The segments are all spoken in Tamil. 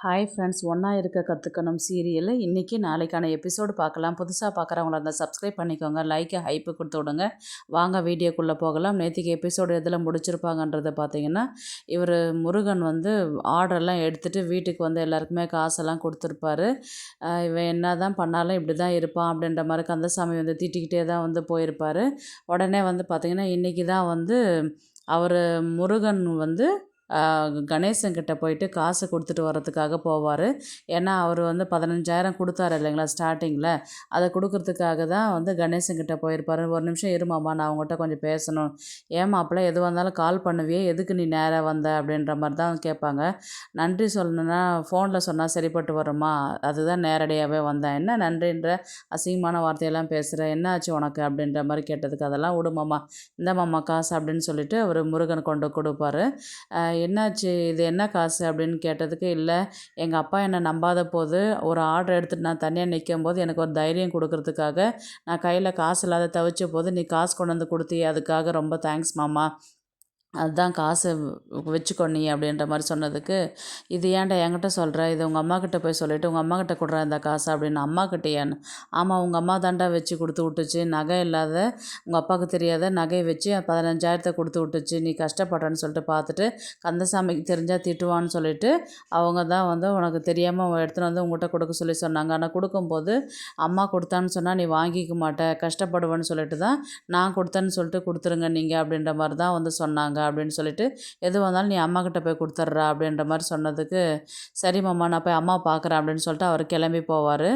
ஹாய் ஃப்ரெண்ட்ஸ், ஒன்றா இருக்க கற்றுக்கணும் சீரியலில் இன்றைக்கி நாளைக்கான எபிசோடு பார்க்கலாம். புதுசாக பார்க்குறவங்கள இருந்தால் சப்ஸ்கிரைப் பண்ணிக்கோங்க, லைக்கு ஹைப்பு கொடுத்து விடுங்க. வாங்க வீடியோக்குள்ளே போகலாம். நேற்றுக்கு எபிசோடு எதில் முடிச்சிருப்பாங்கன்றதை பார்த்தீங்கன்னா, இவர் முருகன் வந்து ஆர்டர்லாம் எடுத்துகிட்டு வீட்டுக்கு வந்து எல்லாருக்குமே காசெல்லாம் கொடுத்துருப்பாரு. இவன் என்ன தான் பண்ணாலும் இப்படி தான் இருப்பான் அப்படின்ற மாதிரி கந்தசாமி வந்து திட்டிக்கிட்டே தான் வந்து போயிருப்பார். உடனே வந்து பார்த்திங்கன்னா இன்றைக்கி தான் வந்து அவர் முருகன் வந்து கணேசன்கிட்ட போயிட்டு காசு கொடுத்துட்டு வரதுக்காக போவார். ஏன்னா அவர் வந்து 15,000 கொடுத்தாரு இல்லைங்களா ஸ்டார்டிங்கில், அதை கொடுக்கறதுக்காக தான் வந்து கணேசன்கிட்ட போயிருப்பார். ஒரு நிமிஷம் இருமாம்மா, நான் அவங்ககிட்ட கொஞ்சம் பேசணும். ஏன் மாப்பிள்ள எது வந்தாலும் கால் பண்ணுவியே, எதுக்கு நீ நேராக வந்த அப்படின்ற மாதிரி தான் கேட்பாங்க. நன்றி சொல்லணுன்னா ஃபோனில் சொன்னால் சரிப்பட்டு வருமா, அதுதான் நேரடியாகவே வந்தேன். என்ன நன்றின்ற அசிங்கமான வார்த்தையெல்லாம் பேசுகிற, என்ன ஆச்சு உனக்கு அப்படின்ற மாதிரி கேட்டதுக்கு, அதெல்லாம் விடுமாம்மா, இந்தமாம்மா காசு அப்படின்னு சொல்லிட்டு அவர் முருகன் கொண்டு கொடுப்பாரு. என்னாச்சு, இது என்ன காசு அப்படின்னு கேட்டதுக்கு, இல்லை எங்கள் அப்பா என்னை நம்பாத போது ஒரு ஆர்டர் எடுத்துகிட்டு நான் தனியாக நிற்கும்போது எனக்கு ஒரு தைரியம் கொடுக்கறதுக்காக நான் கையில் காசு இல்லாத தவிச்ச போது நீ காசு கொண்டு வந்து கொடுத்தியே, அதுக்காக ரொம்ப தேங்க்ஸ் மாமா, அதுதான் காசு வச்சுக்கோ நீ அப்படின்ற மாதிரி சொன்னதுக்கு, இது ஏன்டா என்கிட்ட சொல்கிற, இது உங்கள் அம்மாக்கிட்ட போய் சொல்லிவிட்டு உங்கள் அம்மாக்கிட்ட கொடுறா இந்த காசு அப்படின்னு. அம்மாக்கிட்டேயான்னு? ஆமாம், உங்கள் அம்மா தாண்டா வச்சு கொடுத்து விட்டுச்சு, நகை இல்லாத உங்கள் அப்பாவுக்கு தெரியாத நகையை வச்சு 15,000 கொடுத்து விட்டுச்சு, நீ கஷ்டப்படுறேன்னு சொல்லிட்டு பார்த்துட்டு கந்தசாமிக்கு தெரிஞ்சால் திட்டுவான்னு சொல்லிட்டு அவங்க தான் வந்து உனக்கு தெரியாமல் எடுத்துகிட்டு வந்து உங்கள்கிட்ட கொடுக்க சொல்லி சொன்னாங்க. ஆனால் கொடுக்கும்போது அம்மா கொடுத்தான்னு சொன்னால் நீ வாங்கிக்க மாட்டேன், கஷ்டப்படுவேன்னு சொல்லிட்டு தான் நான் கொடுத்தேன்னு சொல்லிட்டு கொடுத்துருங்க நீங்கள் அப்படின்ற மாதிரி தான் வந்து சொன்னாங்க அப்படின்னு சொல்லிட்டு, எது வந்தாலும் நீ அம்மாக்கிட்ட போய் கொடுத்துட்றா அப்படின்ற மாதிரி சொன்னதுக்கு, சரி மாமா நான் போய் அம்மா பார்க்குறேன் அப்படின்னு சொல்லிட்டு அவர் கிளம்பி போவார்.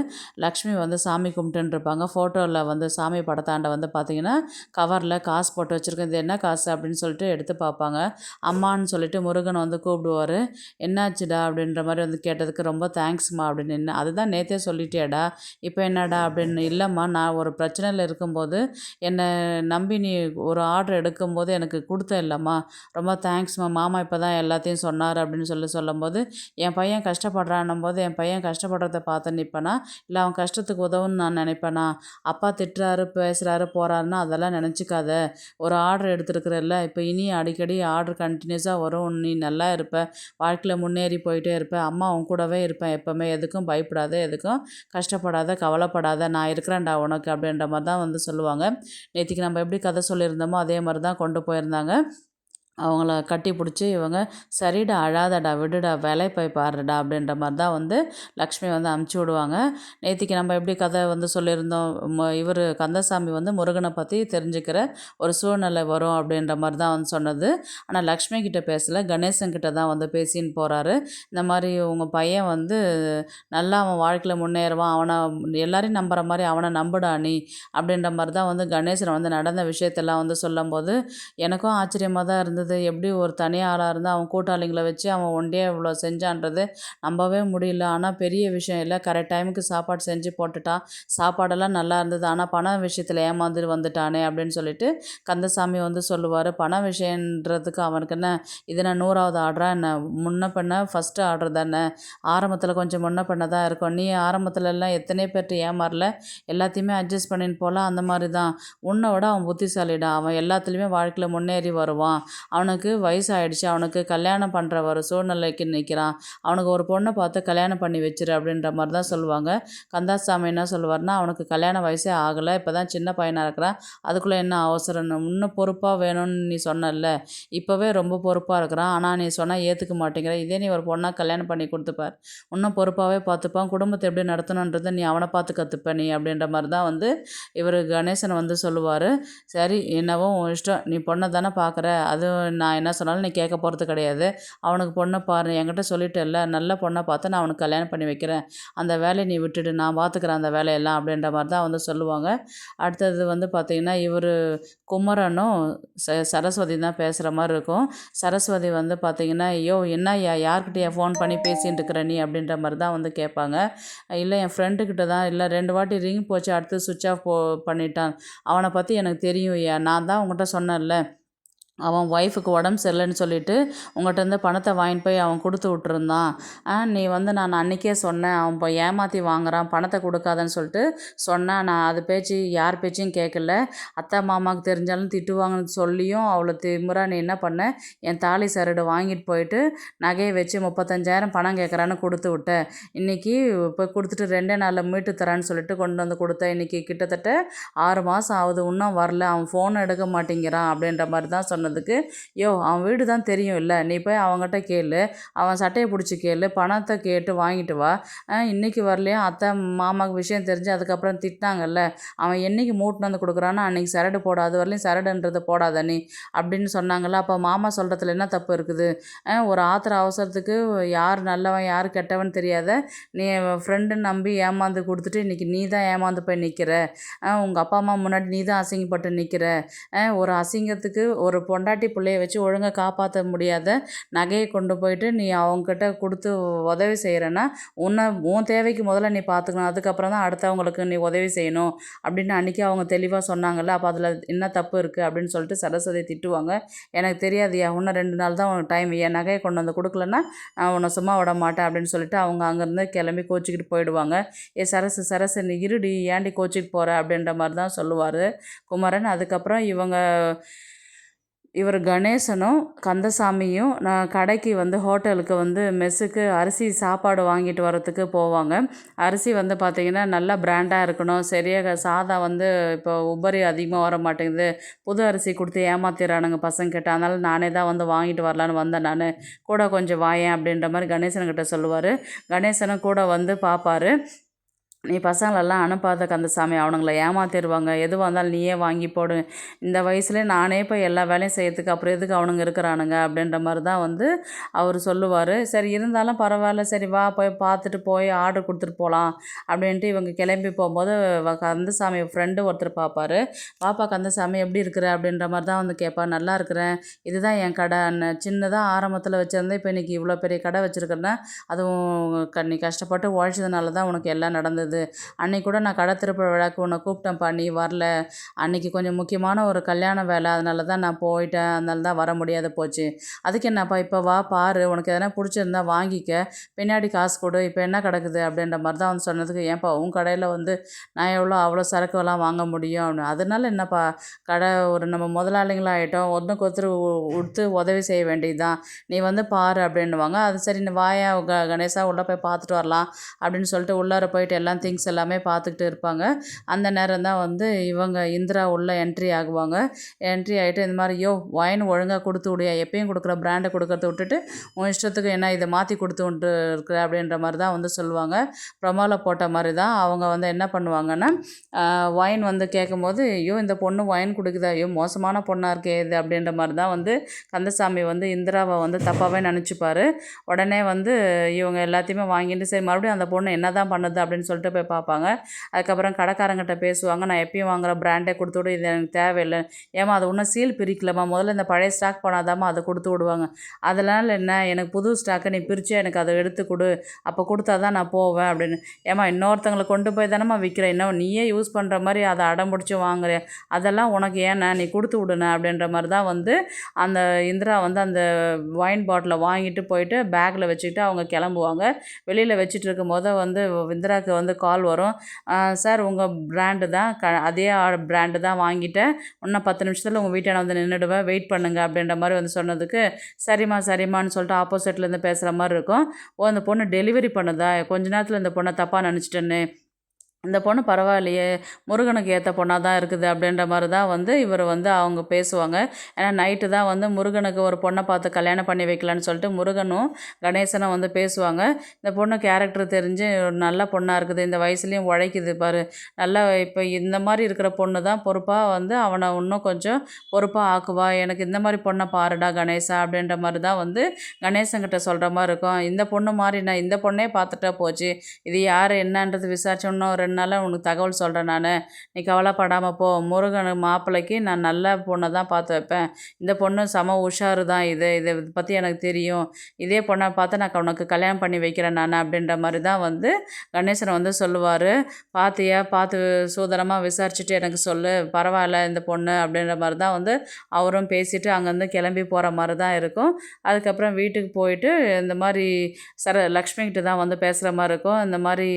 லக்ஷ்மி வந்து சாமி கும்பிட்டுன்னு இருப்பாங்க. ஃபோட்டோவில் வந்து சாமி படத்தாண்ட வந்து பார்த்திங்கன்னா கவரில் காசு போட்டு வச்சுருக்கேன், இது என்ன காசு அப்படின்னு சொல்லிட்டு எடுத்து பார்ப்பாங்க. அம்மான்னு சொல்லிட்டு முருகன் வந்து கூப்பிடுவார். என்னாச்சுடா அப்படின்ற மாதிரி வந்து கேட்டதுக்கு, ரொம்ப தேங்க்ஸ்மா அப்படின்னு. என்ன அதுதான் நேற்றே சொல்லிட்டியாடா, இப்போ என்னடா அப்படின்னு. இல்லைம்மா, நான் ஒரு பிரச்சனையில் இருக்கும்போது என்னை நம்பி நீ ஒரு ஆர்டர் எடுக்கும்போது எனக்கு கொடுத்த இல்லைம்மா, ரொம்ப தேங்க்ஸ்மா, மாமா இப்போ தான் எல்லாத்தையும் சொன்னார் அப்படின்னு சொல்லும்போது, என் பையன் கஷ்டப்படுறான்னும் போது என் பையன் கஷ்டப்படுறத பார்த்து நிற்பேனா, இல்லை அவன் கஷ்டத்துக்கு உதவுன்னு நான் நினைப்பேனா? அப்பா திட்டுறாரு பேசுகிறாரு போகிறாருன்னா அதெல்லாம் நினச்சிக்காத. ஒரு ஆர்டர் எடுத்துருக்குறல்ல, இப்போ இனி அடிக்கடி ஆர்டர் கண்டினியூஸாக வரும், நீ நல்லா இருப்ப, வாழ்க்கையில் முன்னேறி போயிட்டே இருப்ப, அம்மா அவன் கூடவே இருப்பேன் எப்போவுமே, எதுக்கும் பயப்படாத, எதுக்கும் கஷ்டப்படாத, கவலைப்படாத, நான் இருக்கிறேன்டா உனக்கு அப்படின்ற மாதிரி தான் வந்து சொல்லுவாங்க. நேற்றுக்கு நம்ம எப்படி கதை சொல்லியிருந்தோமோ அதே மாதிரி தான் கொண்டு போயிருந்தாங்க. அவங்கள கட்டி பிடிச்சி இவங்க, சரிடா அழாதடா விடுடா, வேலையை போய் பாருடா அப்படின்ற மாதிரி தான் வந்து லக்ஷ்மி வந்து அமுச்சு விடுவாங்க. நேற்றுக்கு நம்ம எப்படி கதை வந்து சொல்லியிருந்தோம், இவர் கந்தசாமி வந்து முருகனை பற்றி தெரிஞ்சுக்கிற ஒரு சூழ்நிலை வரும் அப்படின்ற மாதிரி தான் வந்து சொன்னது. ஆனால் லக்ஷ்மி கிட்ட பேசலை, கணேசன் கிட்ட தான் வந்து பேசின்னு போகிறாரு. இந்த மாதிரி உங்கள் பையன் வந்து நல்லா அவன் வாழ்க்கையில் முன்னேறுவான், அவனை எல்லாரையும் நம்புகிற மாதிரி அவனை நம்புடா நீ அப்படின்ற மாதிரி தான் வந்து கணேசன் வந்து நடந்த விஷயத்தெல்லாம் வந்து சொல்லும்போது எனக்கும் ஆச்சரியமாக தான் இருந்தது. எப்படி ஒரு தனி ஆளாக இருந்தால் அவன் கூட்டாளிங்களை வச்சு அவன் ஒண்டியே இவ்வளோ செஞ்சான்றது நம்பவே முடியல. ஆனால் பெரிய விஷயம் இல்லை, கரெக்ட் டைமுக்கு சாப்பாடு செஞ்சு போட்டுட்டான், சாப்பாடெல்லாம் நல்லா இருந்தது. ஆனால் பண விஷயத்தில் ஏமாந்துட்டு வந்துட்டானே அப்படின்னு சொல்லிட்டு கந்தசாமி வந்து சொல்லுவார். பண விஷயன்றதுக்கு அவனுக்கு என்ன, இது நான் 100வது ஆர்டரா என்ன, முன்ன பண்ண ஃபஸ்ட்டு ஆர்டர் தானே, ஆரம்பத்தில் கொஞ்சம் முன்ன பண்ண தான் இருக்கும், நீ ஆரம்பத்துலலாம் எத்தனை பேர்கிட்ட ஏமாறல, எல்லாத்தையுமே அட்ஜஸ்ட் பண்ணின்னு போகலாம், அந்த மாதிரி தான். உன்னை விட அவன் புத்திசாலிடா, அவன் எல்லாத்துலேயுமே வாழ்க்கையில் முன்னேறி வருவான், அவனுக்கு வயசாகிடுச்சு, அவனுக்கு கல்யாணம் பண்ணுற ஒரு சூழ்நிலைக்கு நிற்கிறான், அவனுக்கு ஒரு பொண்ணை பார்த்து கல்யாணம் பண்ணி வச்சிரு அப்படின்ற மாதிரி தான் சொல்லுவாங்க. கந்தாசாமி என்ன சொல்லுவார்னா, அவனுக்கு கல்யாண வயசே ஆகலை, இப்போ தான் சின்ன பையனாக இருக்கிறான், அதுக்குள்ளே என்ன அவசரம்னு, இன்னும் பொறுப்பாக வேணும்னு நீ சொன்னல, இப்போவே ரொம்ப பொறுப்பாக இருக்கிறான், ஆனால் நீ சொன்னால் ஏற்றுக்க மாட்டேங்கிற, இதே நீ ஒரு பொண்ணாக கல்யாணம் பண்ணி கொடுத்துப்பார், இன்னும் பொறுப்பாகவே பார்த்துப்பான், குடும்பத்தை எப்படி நடத்தணுன்றதை நீ அவனை பார்த்து கற்றுப்ப நீ அப்படின்ற மாதிரி தான் வந்து இவர் கணேசன் வந்து சொல்லுவார். சரி என்னவோ உன் இஷ்டம், நீ பொண்ணை தானே பார்க்குற, அது நான் என்ன சொன்னாலும் நீ கேட்க போகிறது கிடையாது, அவனுக்கு பொண்ணை பாரு, என்கிட்ட சொல்லிட்டேல்ல, நல்ல பொண்ணை பார்த்து நான் அவனுக்கு கல்யாணம் பண்ணி வைக்கிறேன், அந்த வேலையை நீ விட்டுடு, நான் பார்த்துக்கிறேன் அந்த வேலையெல்லாம் அப்படின்ற மாதிரி தான் வந்து சொல்லுவாங்க. அடுத்தது வந்து பார்த்திங்கன்னா இவர் குமரனும் சரஸ்வதி தான் பேசுகிற மாதிரி இருக்கும். சரஸ்வதி வந்து பார்த்திங்கன்னா, ஐயோ என்ன யார்கிட்டயா ஃபோன் பண்ணி பேசிகிட்டு இருக்கிற நீ அப்படின்ற மாதிரி தான் வந்து கேட்பாங்க. இல்லை என் ஃப்ரெண்டுக்கிட்ட தான், இல்லை 2 வாட்டி ரிங் போச்சு, அடுத்து சுவிட்ச் ஆஃப் பண்ணிட்டான், அவனை பற்றி எனக்கு தெரியும், நான் தான் உங்கள்கிட்ட சொன்னேன்ல, அவன் ஒய்ஃபுக்கு உடம்பு சரியில்லைன்னு சொல்லிட்டு உங்கள்கிட்ட இருந்து பணத்தை வாங்கிட்டு போய் அவன் கொடுத்து விட்டுருந்தான். நீ வந்து நான் அன்றைக்கே சொன்னேன், அவன் இப்போ ஏமாற்றி வாங்குறான், பணத்தை கொடுக்காதன்னு சொல்லிட்டு சொன்னேன். நான் அது பேச்சு யார் பேச்சையும் கேட்கல. அத்தை மாமாவுக்கு தெரிஞ்சாலும் திட்டுவாங்கன்னு சொல்லியும் அவ்வளோ திமிரா நீ என்ன பண்ண, என் தாலி சரடு வாங்கிட்டு போயிட்டு நகையை வச்சு 35,000 பணம் கேட்குறான்னு கொடுத்து விட்ட. இன்றைக்கி இப்போ கொடுத்துட்டு 2 நாளில் மீட்டு தரேன்னு சொல்லிட்டு கொண்டு வந்து கொடுத்தேன். இன்றைக்கி கிட்டத்தட்ட 6 மாதம் ஆகுது, இன்னும் வரல, அவன் ஃபோன் எடுக்க மாட்டேங்கிறான் அப்படின்ற மாதிரி தான் சொன்னதுக்கு, யோ அவன் வீடு தான் தெரியும் இல்லை, நீ போய் அவங்ககிட்ட கேளு, அவன் சட்டையை பிடிச்சி கேளு, பணத்தை கேட்டு வாங்கிட்டு வா. இன்றைக்கி வரலையா, அத்தை மாமாவுக்கு விஷயம் தெரிஞ்சு அதுக்கப்புறம் திட்டினாங்கல்ல, அவன் என்றைக்கு மூட்டின்னு வந்து கொடுக்குறான்னா அன்றைக்கி சரடு போட, அது வரலையும் சரடுன்றது போடாத நீ அப்படின்னு சொன்னாங்கல்ல. அப்போ மாமா சொல்கிறதுல என்ன தப்பு இருக்குது? ஒரு ஆத்திர அவசரத்துக்கு யார் நல்லவன் யார் கெட்டவன் தெரியாத நீ ஃப்ரெண்டுன்னு நம்பி ஏமாந்து கொடுத்துட்டு இன்றைக்கி நீ தான் ஏமாந்து போய் நிற்கிற. உங்கள் அப்பா அம்மா முன்னாடி நீ தான் அசிங்கப்பட்டு நிற்கிற. ஒரு அசிங்கத்துக்கு ஒரு பொண்டாட்டி பிள்ளைய வச்சு ஒழுங்காக காப்பாற்ற முடியாத நகையை கொண்டு போயிட்டு நீ அவங்கக்கிட்ட கொடுத்து உதவி செய்கிறேன்னா உன் தேவைக்கு முதல்ல நீ பார்த்துக்கணும், அதுக்கப்புறம் தான் அடுத்தவங்களுக்கு நீ உதவி செய்யணும் அப்படின்னு அன்றைக்கி அவங்க தெளிவாக சொன்னாங்கல்ல. அப்போ அதில் என்ன தப்பு இருக்குது அப்படின்னு சொல்லிட்டு சரஸ்வதி திட்டுவாங்க. எனக்கு தெரியாதுயா, இன்னும் 2 நாள் தான் உனக்கு டைம், என் நகையை கொண்டு வந்து கொடுக்கலன்னா நான் உன்னை சும்மா விட மாட்டேன் அப்படின்னு சொல்லிட்டு அவங்க அங்கேருந்து கிளம்பி கோச்சிக்கிட்டு போயிடுவாங்க. சரசு நீ இருடி, ஏன்டி கோச்சிக்கிட்டு போகிற அப்படின்ற மாதிரி தான் சொல்லுவார் குமரன். அதுக்கப்புறம் இவர் கணேசனும் கந்தசாமியும் நான் கடைக்கு வந்து ஹோட்டலுக்கு வந்து மெஸ்ஸுக்கு அரிசி சாப்பாடு வாங்கிட்டு வரத்துக்கு போவாங்க. அரிசி வந்து பார்த்திங்கன்னா நல்லா பிராண்டாக இருக்கணும், சரியாக சாதம் வந்து இப்போ உபரி அதிகமாக வர மாட்டேங்குது, புது அரிசி கொடுத்து ஏமாத்திடுறானுங்க பசங்கிட்ட, அதனால் நானே தான் வந்து வாங்கிட்டு வரலான்னு வந்தேன், நான் கூட கொஞ்சம் வாயேன் அப்படின்ற மாதிரி கணேசன்கிட்ட சொல்லுவார். கணேசனும் கூட வந்து பார்ப்பார். நீ பசங்களெல்லாம் அனுப்பாத கந்தசாமி, அவனுங்களை ஏமாத்திடுவாங்க, எதுவாக இருந்தாலும் நீயே வாங்கி போடு, இந்த வயசுலேயே நானே போய் எல்லா வேலையும் செய்யறதுக்கு அப்புறம் எதுக்கு அவனுங்க இருக்கிறானுங்க அப்படின்ற மாதிரி தான் வந்து அவர் சொல்லுவார். சரி இருந்தாலும் பரவாயில்ல, சரி வா போய் பார்த்துட்டு போய் ஆர்டர் கொடுத்துட்டு போகலாம் அப்படின்ட்டு இவங்க கிளம்பி போகும்போது கந்தசாமி ஃப்ரெண்டு ஒருத்தர் பார்ப்பார். பாப்பா கந்தசாமி எப்படி இருக்கிற அப்படின்ற மாதிரி தான் வந்து கேட்பா. நல்லா இருக்கிறேன், இதுதான் என் கடை, சின்னதாக ஆரம்பத்தில் வச்சுருந்தேன், இப்போ இன்றைக்கி இவ்வளோ பெரிய கடை வச்சுருக்கிறேன்னா அதுவும் நீ கஷ்டப்பட்டு உழைச்சதுனால தான் உனக்கு எல்லாம் நடந்தது. அன்னைக்கு கூட நான் கடை திறப்பு விழாக்கு உன்னை கூப்பிட்டேன்ப்பா, நீ வரல, அன்றைக்கி கொஞ்சம் முக்கியமான ஒரு கல்யாண வேலை, அதனால தான் நான் போயிட்டேன், அதனால தான் வர முடியாத போச்சு. அதுக்கு என்னப்பா, இப்போ வா பாரு, உனக்கு எதனா பிடிச்சிருந்தா வாங்கிக்க, பின்னாடி காசு கொடு, இப்போ என்ன கிடக்குது அப்படின்ற மாதிரி தான் வந்து சொன்னதுக்கு, ஏன்ப்பா உன் கடையில் வந்து நான் அவ்வளோ சரக்குலாம் வாங்க முடியும் அப்படின்னு. அதனால என்னப்பா, கடை ஒரு நம்ம முதலாளிங்களாகிட்டோம், ஒன்றுக்கு ஒருத்தர் கொடுத்து உதவி செய்ய வேண்டியது தான், நீ வந்து பாரு அப்படின்னுவாங்க. அது சரி நீ வாயா கணேசா உள்ளே போய் பார்த்துட்டு வரலாம் அப்படின்னு சொல்லிட்டு உள்ளார போயிட்டு எல்லாம் திங்ஸ் எல்லாமே பார்த்துக்கிட்டு இருப்பாங்க. அந்த நேரம் தான் வந்து இவங்க இந்திரா உள்ளே என்ட்ரி ஆகுவாங்க. என்ட்ரி ஆகிட்டு இந்த மாதிரி, யோ ஒயின் ஒழுங்காக கொடுத்து விடியா, எப்பயும் கொடுக்குற பிராண்டை கொடுக்கறத விட்டுட்டு உன் இஷ்டத்துக்கு என்ன இதை மாற்றி கொடுத்து விட்டு இருக்கிற அப்படின்ற மாதிரி தான் வந்து சொல்லுவாங்க. ப்ரொமோவில் போட்ட மாதிரி தான் அவங்க வந்து என்ன பண்ணுவாங்கன்னா, ஒயின் வந்து கேட்கும்போது, ஐயோ இந்த பொண்ணு ஒயின் குடிக்குதா, ஐயோ மோசமான பொண்ணாக இருக்கே இது அப்படின்ற மாதிரி தான் வந்து கந்தசாமி வந்து இந்திராவை வந்து தப்பாகவே நினச்சிப்பார். உடனே வந்து இவங்க எல்லாத்தையுமே வாங்கிட்டு சரி மறுபடியும் அந்த பொண்ணு என்ன தான் பண்ணுது அப்படின்னு சொல்லிட்டு போய் பார்ப்பாங்க. அதுக்கப்புறம் கடைக்காரங்கிட்ட பேசுவாங்க, நான் எப்பயும் வாங்குகிற பிராண்டே கொடுத்து விடு, இது எனக்கு தேவையில்லை, ஏமா அது இன்னும் சீல் பிரிக்கலம்மா, முதல்ல இந்த பழைய ஸ்டாக் பண்ணாதாம்மா அதை கொடுத்து விடுவாங்க, அதனால் என்ன எனக்கு புது ஸ்டாக்கை நீ பிரித்து எனக்கு அதை எடுத்து கொடு, அப்போ கொடுத்தா தான் நான் போவேன் அப்படின்னு. ஏமா இன்னொருத்தங்களை கொண்டு போய் தானம்மா விற்கிறேன், இன்னும் நீயே யூஸ் பண்ணுற மாதிரி அதை அடம் பிடிச்சி வாங்குறேன், அதெல்லாம் உனக்கு ஏன்னா நீ கொடுத்து விடுன அப்படின்ற மாதிரி தான் வந்து அந்த இந்திரா வந்து அந்த ஒயின் பாட்டிலை வாங்கிட்டு போயிட்டு பேக்கில் வச்சுக்கிட்டு அவங்க கிளம்புவாங்க. வெளியில் வச்சுட்டு இருக்கும் போது வந்து இந்திராவுக்கு வந்து கால் வரும். சார் உங்கள் பிராண்டு தான் அதே பிராண்டு தான் வாங்கிட்டேன், இன்னும் 10 நிமிஷத்தில் உங்கள் வீட்டை வந்து நின்றுடுவேன், வெயிட் பண்ணுங்க அப்படின்ற மாதிரி வந்து சொன்னதுக்கு சரிம்மான்னு சொல்லிட்டு ஆப்போசிட்லேருந்து பேசுகிற மாதிரி இருக்கும். அந்த பொண்ணு டெலிவரி பண்ணுதா, கொஞ்ச நேரத்தில் இந்த பொண்ணை தப்பாக நினச்சிட்டேன்னு, இந்த பொண்ணு பரவாயில்லையே, முருகனுக்கு ஏற்ற பொண்ணாக தான் இருக்குது அப்படின்ற மாதிரி தான் வந்து இவர் வந்து அவங்க பேசுவாங்க. ஏன்னா நைட்டு தான் வந்து முருகனுக்கு ஒரு பொண்ணை பார்த்து கல்யாணம் பண்ணி வைக்கலான்னு சொல்லிட்டு முருகனும் கணேசனும் வந்து பேசுவாங்க. இந்த பொண்ணு கேரக்டர் தெரிஞ்சு ஒரு நல்ல பொண்ணாக இருக்குது, இந்த வயசுலேயும் உழைக்குது பாரு, நல்லா இப்போ இந்த மாதிரி இருக்கிற பொண்ணு தான் பொறுப்பாக வந்து அவனை இன்னும் கொஞ்சம் பொறுப்பாக ஆக்குவா, எனக்கு இந்த மாதிரி பொண்ணை பாருடா கணேசா அப்படின்ற மாதிரி தான் வந்து கணேசன்கிட்ட சொல்கிற மாதிரி இருக்கும். இந்த பொண்ணு மாதிரி நான் இந்த பொண்ணே பார்த்துட்டா போச்சு, இது யார் என்னன்றது விசாரிச்சோன்னா 2 முருகன்னால உனக்கு தகவல் சொல்கிறேன் நான், நீ கவலைப்படாமல் போ. முருகன் மாப்பிள்ளைக்கு நான் நல்ல பொண்ணை தான் பார்த்து வைப்பேன். இந்த பொண்ணு செம உஷாரு தான், இதை பற்றி எனக்கு தெரியும். இதே பொண்ணை பார்த்து நான் உனக்கு கல்யாணம் பண்ணி வைக்கிறேன் நான் அப்படின்ற மாதிரி தான் வந்து கணேசன் வந்து சொல்லுவார். பார்த்தியா, பார்த்து சூதனமாக விசாரிச்சுட்டு எனக்கு சொல்லு, பரவாயில்ல இந்த பொண்ணு அப்படின்ற மாதிரி தான் வந்து அவரும் பேசிட்டு அங்கேருந்து கிளம்பி போகிற மாதிரி தான் இருக்கும். அதுக்கப்புறம் வீட்டுக்கு போயிட்டு இந்த மாதிரி லக்ஷ்மிகிட்ட தான் வந்து பேசுகிற மாதிரி இருக்கும். இந்த மாதிரி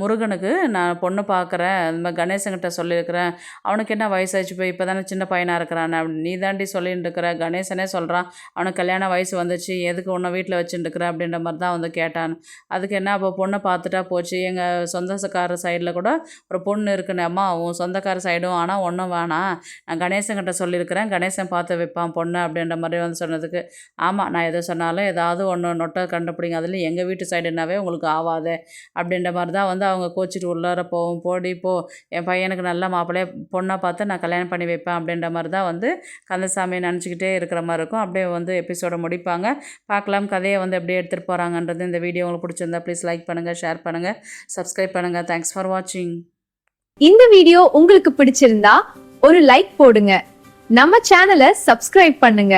முருகனுக்கு நான் பொண்ணு பார்க்குறேன், இந்த மாதிரி கணேசன்கிட்ட சொல்லியிருக்கிறேன், அவனுக்கு என்ன வயசாச்சு போய் இப்போ தானே சின்ன பையனாக இருக்கிறான், நீ தாண்டி சொல்லிட்டு இருக்கிற, கணேசனே சொல்கிறான் அவனுக்கு கல்யாண வயசு வந்துச்சு, எதுக்கு உன்னை வீட்டில் வச்சுட்டுருக்குற அப்படின்ற மாதிரி தான் வந்து கேட்டான். அதுக்கு என்ன அப்போ பொண்ணை பார்த்துட்டா போச்சு, எங்கள் சொந்தக்கார சைடில் கூட ஒரு பொண்ணு இருக்குன்னு, அம்மா உன் சொந்தக்கார சைடும் ஆனால் ஒன்றும் வேணாம், நான் கணேசன்கிட்ட சொல்லியிருக்கிறேன், கணேசன் பார்த்து வைப்பான் பொண்ணு அப்படின்ற மாதிரி வந்து சொன்னதுக்கு, ஆமாம் நான் எது சொன்னாலும் ஏதாவது ஒன்று நொட்டை கண்டுபிடிங்க, அதில் எங்கள் வீட்டு சைடுனாவே உங்களுக்கு ஆகாது அப்படின்ற மாதிரி தான் வந்து அவங்க கோச்சிட்டு உள்ளார போவோம். போடி போ, என் பையனுக்கு நல்ல மாப்பிள்ளையே பொண்ணை பார்த்து நான் கல்யாணம் பண்ணி வைப்பேன் அப்படின்ற மாதிரி தான் வந்து கந்தசாமி நினச்சிக்கிட்டே இருக்கிற மாதிரி இருக்கும். அப்படியே வந்து எபிசோட முடிப்பாங்க. பார்க்கலாம் கதையை வந்து எப்படி எடுத்துகிட்டு போகிறாங்கன்றது. இந்த வீடியோ உங்களுக்கு பிடிச்சிருந்தா ப்ளீஸ் லைக் பண்ணுங்கள், ஷேர் பண்ணுங்கள், சப்ஸ்கிரைப் பண்ணுங்கள். தேங்க்ஸ் ஃபார் வாட்சிங். இந்த வீடியோ உங்களுக்கு பிடிச்சிருந்தா ஒரு லைக் போடுங்க, நம்ம சேனலை சப்ஸ்கிரைப் பண்ணுங்க.